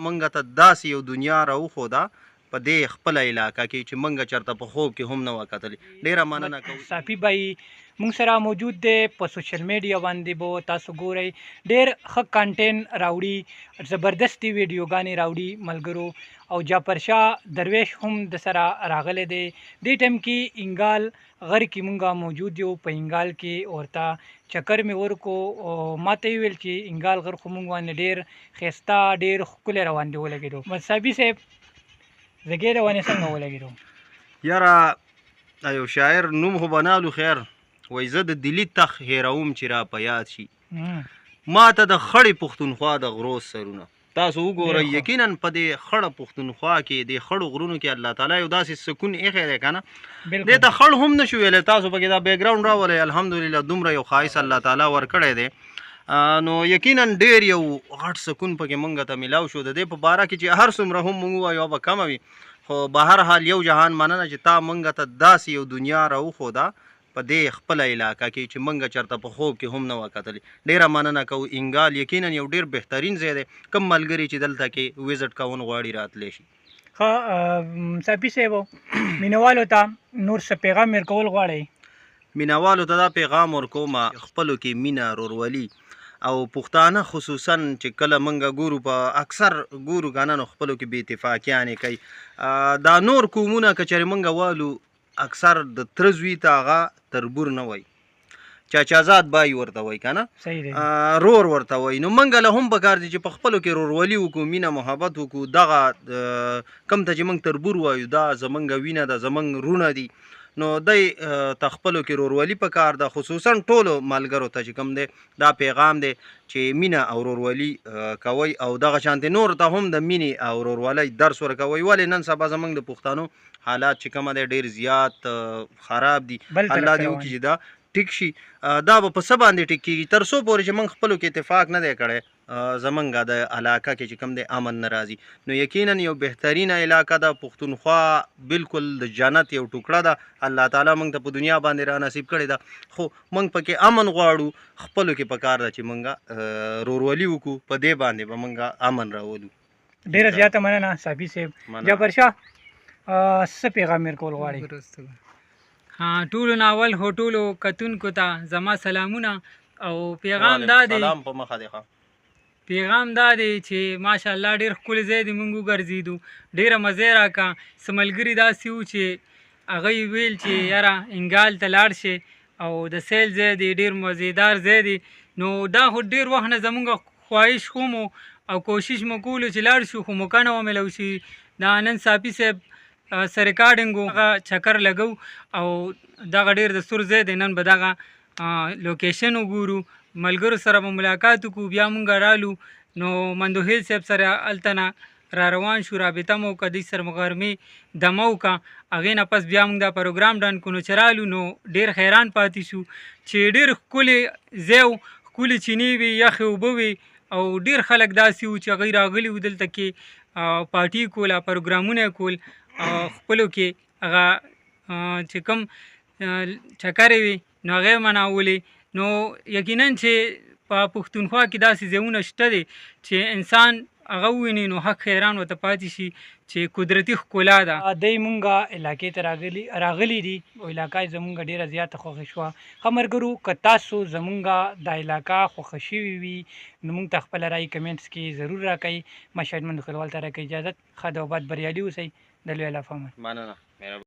منګه ته داسې یو دنیا راوښوده په دې خپله علاقه کې چې منګه چېرته په خوب کې هم نه وه کتلې. ډېره مننه کوو. صافي بھائی مونږ سره موجود دی په سوشل میډیا باندې به تاسو ګورئ ډېر ښه کانټینټ راوړي زبردستي ویډیوګانې راوړي ملګرو او جعفر شاه درویش هم د سره راغلی دی دې ټایم کې انګال غر کې مونږه موجود یو په انګال کې ورته چکر مې ورکو او ماته یې ویل چې انګال غر خو مونږ باندې ډېر ښایسته ډېر ښکلی روان دی ولګېدو مصابي صاحب زګې روانې څنګه ولګېدو؟ یاره یو شاعر نوم خو بنالو خیر وایي زه د دلي تخ هېروم چې را په یاد شي ما ته د خړې پښتونخوا د غرو سرونه. تاسو وګورئ یقینا په دې خړه پښتونخوا کې د خړو غرونو کې الله تعالی یو داسې سکون ایښی دی که نه دې ته خړ هم نه شو ویلی. تاسو پکې دا بیکګراونډ راولئ الحمدلله دومره یو ښایست الله تعالی ورکړی دی نو یقینا ډېر یو غټ سکون پکې موږ ته میلاو شو. د دې په باره کې چې هر څومره هم موږ ووایو به کمه وي خو به هر حال یو جهان مننه چې تا موږ ته داسې یو دنیا راوښوده په دې خپله علاقه کې چې موږ چېرته په خوب کې هم نه وه کتلې. ډېره مننه کوو. انګال یقینا یو ډېر بهترین ځای دی کوم ملګري چې دلته کې وزټ کول غواړي راتلی شي. ښه صافي صاحب مینوالو ته نور څه پیغام ورکول غواړئ؟ مینوالو ته دا پیغام ورکوم خپلو کې مینه رورولي او پښتانه خصوصا چې کله موږ ګورو په اکثر ګورو که نه نو خپلو کې بې اتفاقیانې کوي. دا نور قومونه که چېرې موږ والو اکثر د تره زوی ته هغه تربور نه وایي چاچازاد بای ورته وایي که نه رور ورته وایي. نو موږ له هم پکار دي چې په خپلو کې رورولي وکړو مینه محبت وکړو. دغه کوم ته چې موږ تربور وایو دا زموږ وینه ده زموږ رونه دي نو دی ته خپلو کې رورولي پکار ده خصوصا ټولو ملګرو ته چې کوم دی دا پیغام دی چې مینه او رورولي کوئ او دغه شانتې نور ته هم د مینې او رورولۍ درس ورکوئ. ولې نن سبا زموږ د پښتنو حالات چې کومه دی ډېر زیات خراب دي. الله دې وکړي چې دا ټیک شي. دا به په څه باندې ټیک کېږي تر څو پورې چې موږ خپلو کې اتفاق نه دی کړی زمونږ د علاقه کې چې کوم دی امن نه راځي. نو یقینا یو بهترینه علاقه ده پښتونخوا بالکل د جنت یو ټوکړه ده الله تعالی موږ ته په دنیا باندې را نصیب کړې ده خو موږ پکې امن غواړو خپلو کې پکار ده چې موږ رورولي وکړو په دې باندې به موږ امن راولو. ډېره زیاته مننه صافي صاحب. جعفر شاه څه پیغام ورکول غواړئ؟ ټولو ناول هوټولو کتونکو ته زما سلامونه او پیغام دا دی سلام په مخه دی پیغام دا دی چې ماشاءالله ډېر ښکلی ځای دی موږ وګرځېدو ډېره مزه یې راکړه. څه ملګري داسې وو چې هغه یې ویل چې یاره انګال ته لاړ شئ او د سیل ځای دی ډېر مزېدار ځای دی. نو دا خو ډېر وخت نه زموږ خواهش خو مو او کوشش مو کولو چې لاړ شو خو موقع نه ومیلو شي. دا نن صافي صاحب سره ریکارډینګ هغه چکر لګو او دغه ډېر د سور ځای دی نن به دغه لوکیشن وګورو ملګرو سره به ملاقات وکړو بیا مونږ رالو نو مندوهیل صاحب سره هلته نه را روان شو رابطه مو وکړه دوی سره مو غرمې دمه وکړه هغې نه پس بیا مونږ دا پروګرام ډن کړو نو چې رالو نو ډېر حیران پاتې شو چې ډېر ښکلی ځای و ښکلې چینې وې یخې اوبه وې او ډېر خلک داسې وو چې هغوی راغلي وو دلته کې پارټي کوله پروګرامونه یې کول خپلو کې هغه چې کوم چکرې وي نو هغه یې مناولې. نو یقینا چې په پښتونخوا کې داسې ځایونه شته دی چې انسان هغه وویني نو حق حیران ورته پاتې شي چې قدرتي ښکلا ده. دی مونږه علاقې ته راغلي دي او علاقه یې زمونږ ډېره زیاته خوښه شوه. ښه ملګرو که تاسو زمونږ دا علاقه خوښه شوې وي نو مونږ ته خپله رایې کمنټس کې ضرور راکوئ. ما شاهد مند خلوال ته راکوئ اجازت. ښه د وباد بریالي اوسئ. د لوی الله په امان. مننه.